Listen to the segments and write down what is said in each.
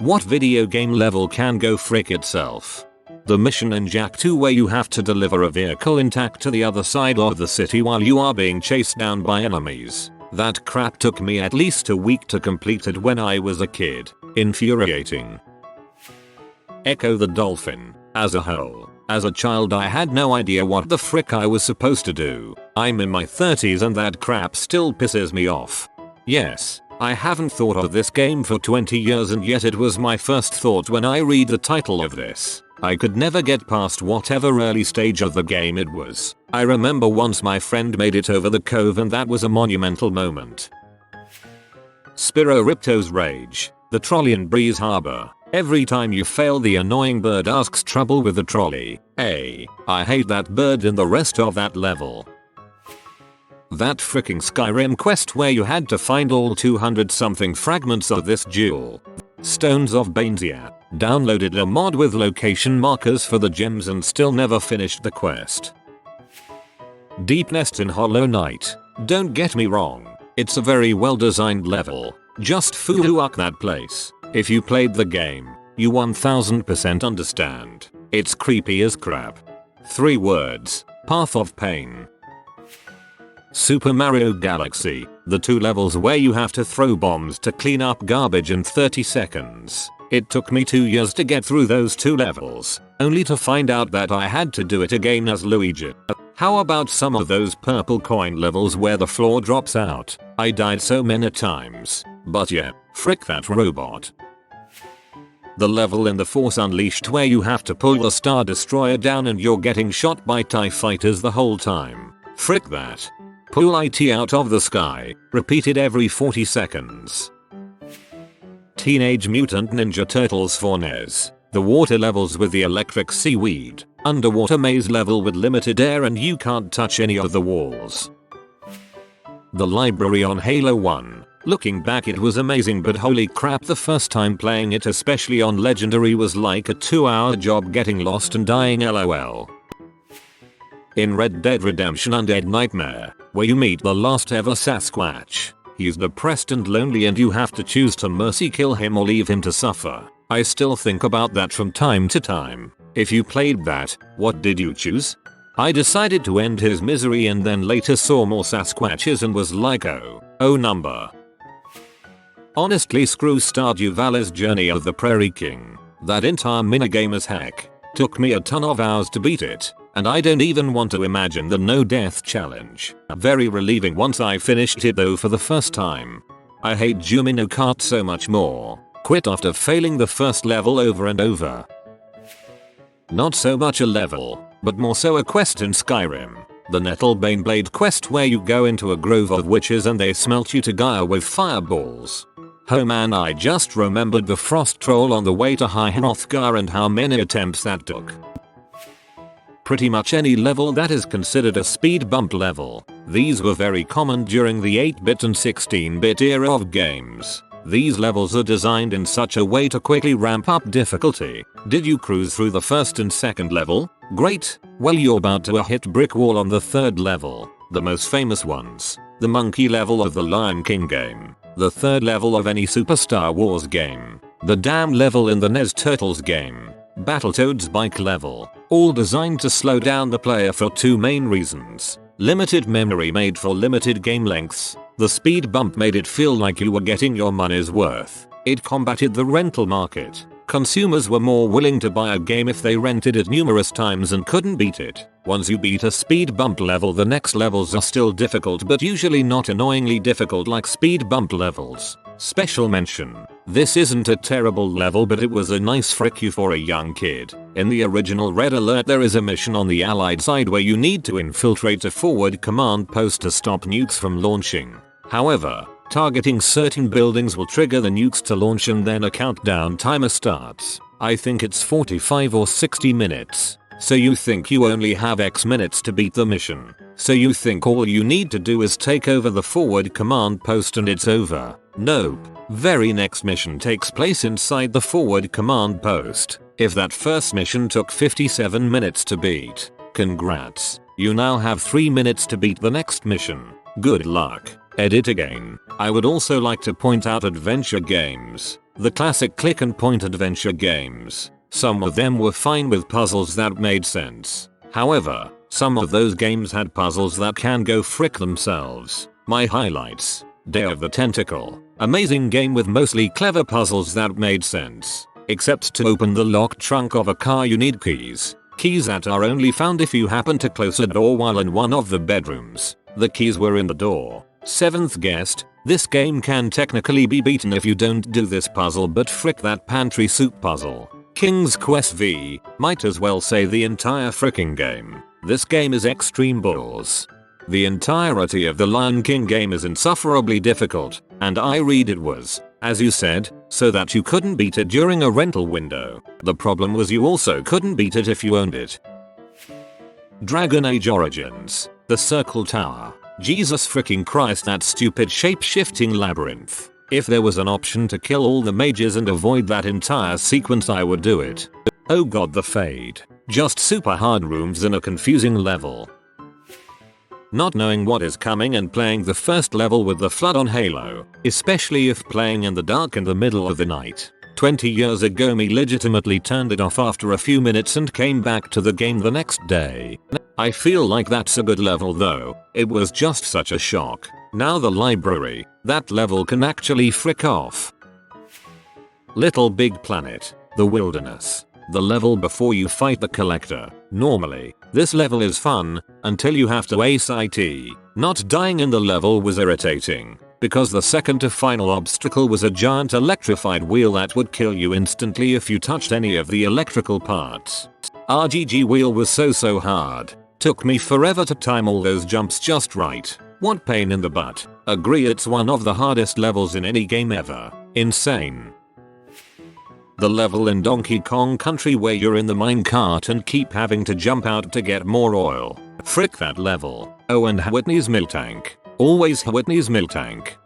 What video game level can go frick itself? The mission in Jak 2 where you have to deliver a vehicle intact to the other side of the city while you are being chased down by enemies. That crap took me at least a week to complete it when I was a kid. Infuriating. Echo the Dolphin. As a whole, as a child I had no idea what the frick I was supposed to do. I'm in my 30s and that crap still pisses me off. Yes, I haven't thought of this game for 20 years and yet it was my first thought when I read the title of this. I could never get past whatever early stage of the game it was. I remember once my friend made it over the cove and that was a monumental moment. Spiro Ripto's Rage. The trolley in Breeze Harbor. Every time you fail the annoying bird asks trouble with the trolley. I hate that bird and the rest of that level. That fricking Skyrim quest where you had to find all 200 something fragments of this jewel. Stones of Banesia. Downloaded a mod with location markers for the gems and still never finished the quest. Deep Nest in Hollow Knight. Don't get me wrong, it's a very well designed level. Just fuck that place. If you played the game, you 1000% understand. It's creepy as crap. 3 words. Path of Pain. Super Mario Galaxy. The 2 levels where you have to throw bombs to clean up garbage in 30 seconds. It took me 2 years to get through those 2 levels, only to find out that I had to do it again as Luigi. How about some of those purple coin levels where the floor drops out? I died so many times. But yeah, frick that robot. The level in The Force Unleashed where you have to pull the Star Destroyer down and you're getting shot by TIE fighters the whole time. Frick that. Pull IT out of the sky, repeated every 40 seconds. Teenage Mutant Ninja Turtles for NES. The water levels with the electric seaweed. Underwater maze level with limited air and you can't touch any of the walls. The library on Halo 1. Looking back it was amazing but holy crap the first time playing it especially on Legendary was like a 2-hour job getting lost and dying lol. In Red Dead Redemption Undead Nightmare, where you meet the last ever Sasquatch. He's depressed and lonely and you have to choose to mercy kill him or leave him to suffer. I still think about that from time to time. If you played that, what did you choose? I decided to end his misery and then later saw more Sasquatches and was like oh number. Honestly screw Stardew Valley's Journey of the Prairie King. That entire minigame is heck. Took me a ton of hours to beat it, and I don't even want to imagine the no death challenge. Very relieving once I finished it though for the first time. I hate Jumino Kart so much more. Quit after failing the first level over and over. Not so much a level, but more so a quest in Skyrim. The Nettlebane Blade quest where you go into a grove of witches and they smelt you to Gaia with fireballs. Oh man, I just remembered the frost troll on the way to High Hrothgar and how many attempts that took. Pretty much any level that is considered a speed bump level. These were very common during the 8-bit and 16-bit era of games. These levels are designed in such a way to quickly ramp up difficulty. Did you cruise through the first and second level? Great. Well you're about to hit brick wall on the 3rd level. The most famous ones. The monkey level of the Lion King game. The 3rd level of any Super Star Wars game. The dam level in the NES Turtles game. Battletoads bike level. All designed to slow down the player for 2 main reasons. Limited memory made for limited game lengths. The speed bump made it feel like you were getting your money's worth. It combated the rental market. Consumers were more willing to buy a game if they rented it numerous times and couldn't beat it. Once you beat a speed bump level the next levels are still difficult but usually not annoyingly difficult like speed bump levels. Special mention. This isn't a terrible level but it was a nice frick you for a young kid. In the original Red Alert there is a mission on the Allied side where you need to infiltrate a forward command post to stop nukes from launching. However, targeting certain buildings will trigger the nukes to launch and then a countdown timer starts. I think it's 45 or 60 minutes. So you think you only have X minutes to beat the mission. So you think all you need to do is take over the forward command post and it's over. Nope. Very next mission takes place inside the forward command post. If that first mission took 57 minutes to beat, congrats. You now have 3 minutes to beat the next mission. Good luck. Edit again. I would also like to point out adventure games. The classic click and point adventure games. Some of them were fine with puzzles that made sense. However, some of those games had puzzles that can go frick themselves. My highlights: Day of the Tentacle. Amazing game with mostly clever puzzles that made sense. Except to open the locked trunk of a car you need keys. Keys that are only found if you happen to close a door while in one of the bedrooms. The keys were in the door. 7th guest. This game can technically be beaten if you don't do this puzzle, but frick that pantry soup puzzle. King's Quest V. Might as well say the entire fricking game. This game is extreme balls. The entirety of the Lion King game is insufferably difficult, and I read it was, as you said, so that you couldn't beat it during a rental window. The problem was you also couldn't beat it if you owned it. Dragon Age Origins. The Circle Tower. Jesus freaking Christ, that stupid shape-shifting labyrinth. If there was an option to kill all the mages and avoid that entire sequence, I would do it. Oh god, the Fade. Just super hard rooms in a confusing level. Not knowing what is coming and playing the first level with the flood on Halo, especially if playing in the dark in the middle of the night. 20 years ago me legitimately turned it off after a few minutes and came back to the game the next day. I feel like that's a good level though, it was just such a shock. Now the library, that level can actually frick off. Little Big Planet, the Wilderness. The level before you fight the Collector. Normally, this level is fun, until you have to ace IT. Not dying in the level was irritating, because the second to final obstacle was a giant electrified wheel that would kill you instantly if you touched any of the electrical parts. RGG wheel was so hard. Took me forever to time all those jumps just right. What pain in the butt. Agree, it's one of the hardest levels in any game ever. Insane. The level in Donkey Kong Country where you're in the minecart and keep having to jump out to get more oil. Frick that level. Oh, and Whitney's milk tank. Always Whitney's milk tank.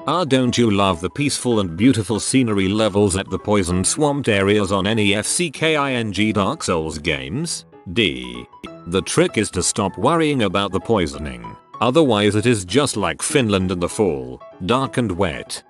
Don't you love the peaceful and beautiful scenery levels at the poison swamped areas on any FCKING Dark Souls games? D. The trick is to stop worrying about the poisoning. Otherwise it is just like Finland in the fall, dark and wet.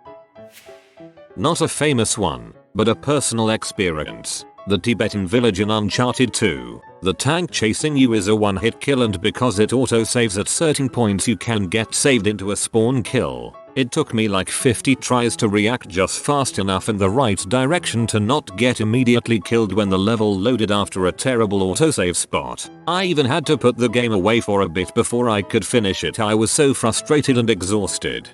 Not a famous one, but a personal experience. The Tibetan village in Uncharted 2. The tank chasing you is a one-hit kill, and because it auto-saves at certain points you can get saved into a spawn kill. It took me like 50 tries to react just fast enough in the right direction to not get immediately killed when the level loaded after a terrible autosave spot. I even had to put the game away for a bit before I could finish it. I was so frustrated and exhausted.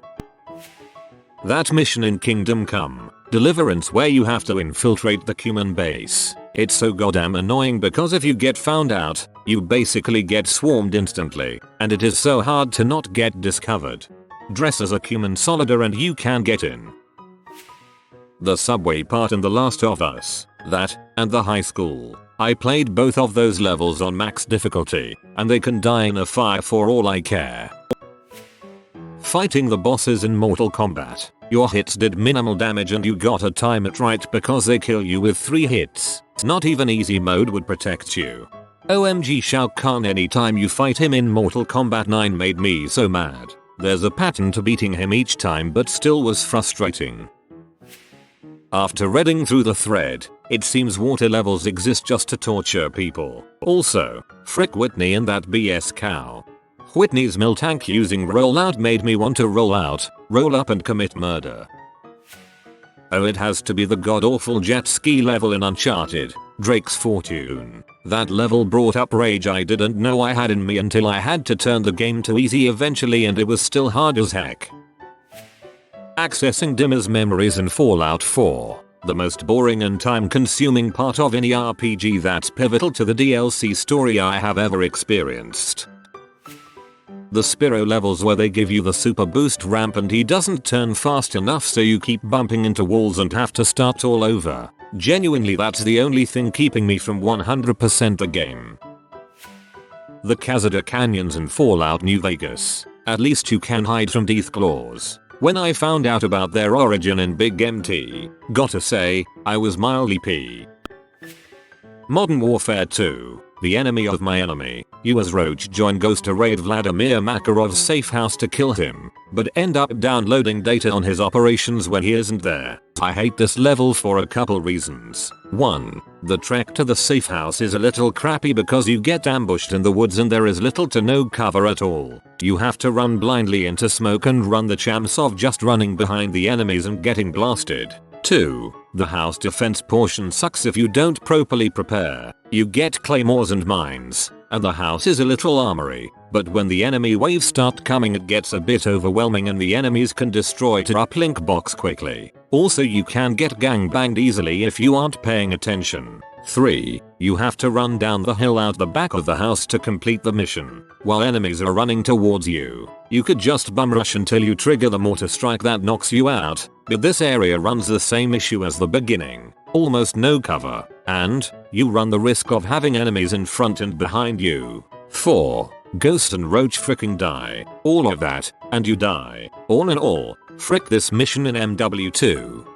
That mission in Kingdom Come Deliverance where you have to infiltrate the human base. It's so goddamn annoying because if you get found out, you basically get swarmed instantly, and it is so hard to not get discovered. Dress as a human soldier and you can get in. The subway part in The Last of Us, that, and the high school. I played both of those levels on max difficulty, and they can die in a fire for all I care. Fighting the bosses in Mortal Kombat. Your hits did minimal damage and you gotta time it right because they kill you with 3 hits. Not even easy mode would protect you. OMG, Shao Kahn anytime you fight him in Mortal Kombat 9 made me so mad. There's a pattern to beating him each time but still was frustrating. After reading through the thread, it seems water levels exist just to torture people. Also, frick Whitney and that BS cow. Whitney's milk tank using rollout made me want to roll out, roll up and commit murder. Oh, it has to be the god-awful jet ski level in Uncharted, Drake's Fortune. That level brought up rage I didn't know I had in me until I had to turn the game to easy eventually, and it was still hard as heck. Accessing Dimmer's memories in Fallout 4. The most boring and time-consuming part of any RPG that's pivotal to the DLC story I have ever experienced. The Spyro levels where they give you the super boost ramp and he doesn't turn fast enough so you keep bumping into walls and have to start all over. Genuinely, that's the only thing keeping me from 100% the game. The Cazador Canyons in Fallout New Vegas. At least you can hide from Death Claws. When I found out about their origin in Big MT, gotta say, I was mildly pee. Modern Warfare 2. the enemy of my enemy. You as Roach join goes to raid Vladimir Makarov's safe house to kill him, but end up downloading data on his operations when he isn't there. I hate this level for a couple reasons. 1. The trek to the safe house is a little crappy because you get ambushed in the woods and there is little to no cover at all. You have to run blindly into smoke and run the chance of just running behind the enemies and getting blasted. 2. The house defense portion sucks if you don't properly prepare. You get claymores and mines, and the house is a little armory, but when the enemy waves start coming it gets a bit overwhelming and the enemies can destroy your uplink box quickly. Also you can get gangbanged easily if you aren't paying attention. 3. You have to run down the hill out the back of the house to complete the mission. While enemies are running towards you, you could just bum rush until you trigger the mortar strike that knocks you out, but this area runs the same issue as the beginning. Almost no cover, and you run the risk of having enemies in front and behind you. 4. Ghost and Roach fricking die. All of that, and you die. All in all, frick this mission in MW2.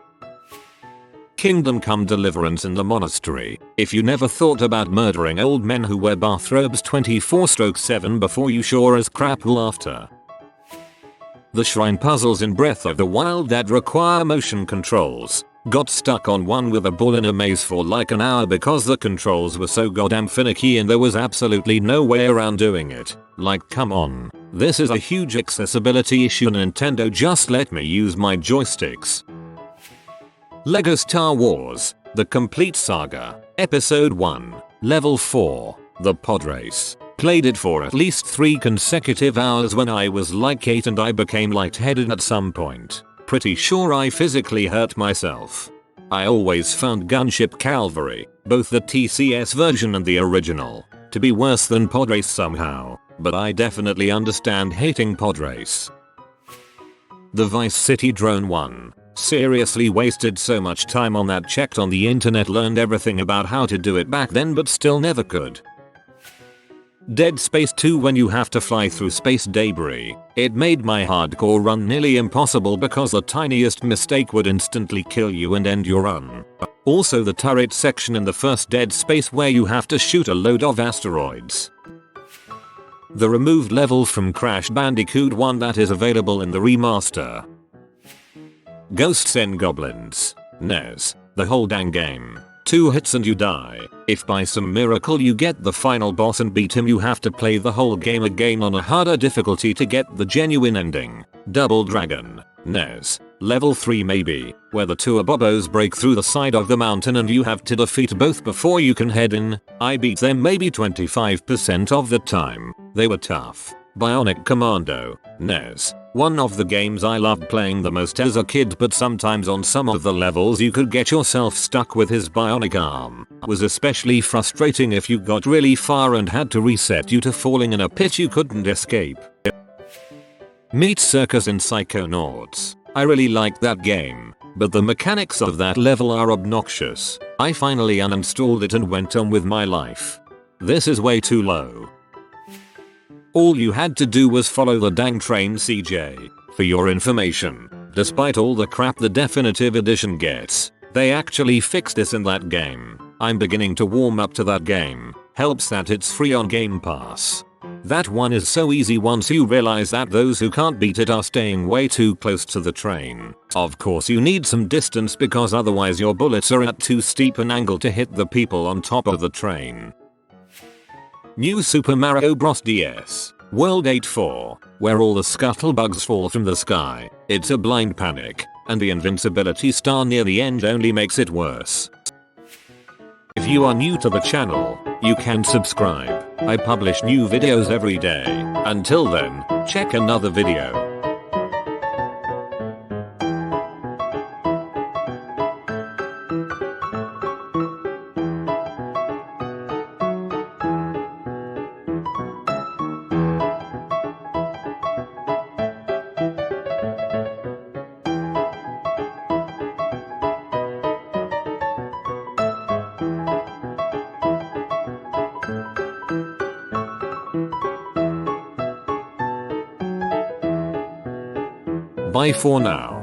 Kingdom Come Deliverance in the Monastery. If you never thought about murdering old men who wear bathrobes 24/7 before you sure as crap will after. The shrine puzzles in Breath of the Wild that require motion controls. Got stuck on one with a bull in a maze for like an hour because the controls were so goddamn finicky and there was absolutely no way around doing it. Like come on. This is a huge accessibility issue. Nintendo, just let me use my joysticks. LEGO Star Wars, The Complete Saga, Episode 1, Level 4, The Pod Race. Played it for at least 3 consecutive hours when I was like 8 and I became lightheaded at some point. Pretty sure I physically hurt myself. I always found Gunship Calvary, both the TCS version and the original, to be worse than Pod Race somehow, but I definitely understand hating Pod Race. The Vice City Drone 1. Seriously wasted so much time on that. Checked on the internet, learned everything about how to do it back then but still never could. Dead Space 2 when you have to fly through space debris. It made my hardcore run nearly impossible because the tiniest mistake would instantly kill you and end your run. Also the turret section in the first Dead Space where you have to shoot a load of asteroids. The removed level from Crash Bandicoot 1 that is available in the remaster. Ghosts and Goblins. Nez. The whole dang game. 2 hits and you die. If by some miracle you get the final boss and beat him, you have to play the whole game again on a harder difficulty to get the genuine ending. Double Dragon. Nez. Level 3 maybe, where the 2 Abobos break through the side of the mountain and you have to defeat both before you can head in. I beat them maybe 25% of the time. They were tough. Bionic Commando Nez. One of the games I loved playing the most as a kid, but sometimes on some of the levels you could get yourself stuck with his bionic arm. Was especially frustrating if you got really far and had to reset you to falling in a pit you couldn't escape. Meet Circus in Psychonauts. I really liked that game, but the mechanics of that level are obnoxious. I finally uninstalled it and went on with my life. This is way too low. All you had to do was follow the dang train, CJ. For your information, despite all the crap the definitive edition gets, they actually fixed this in that game. I'm beginning to warm up to that game. Helps that it's free on Game Pass. That one is so easy once you realize that those who can't beat it are staying way too close to the train. Of course you need some distance because otherwise your bullets are at too steep an angle to hit the people on top of the train. New Super Mario Bros. DS. World 8-4, where all the scuttlebugs fall from the sky. It's a blind panic, and the invincibility star near the end only makes it worse. If you are new to the channel, you can subscribe. I publish new videos every day. Until then, check another video. Bye for now.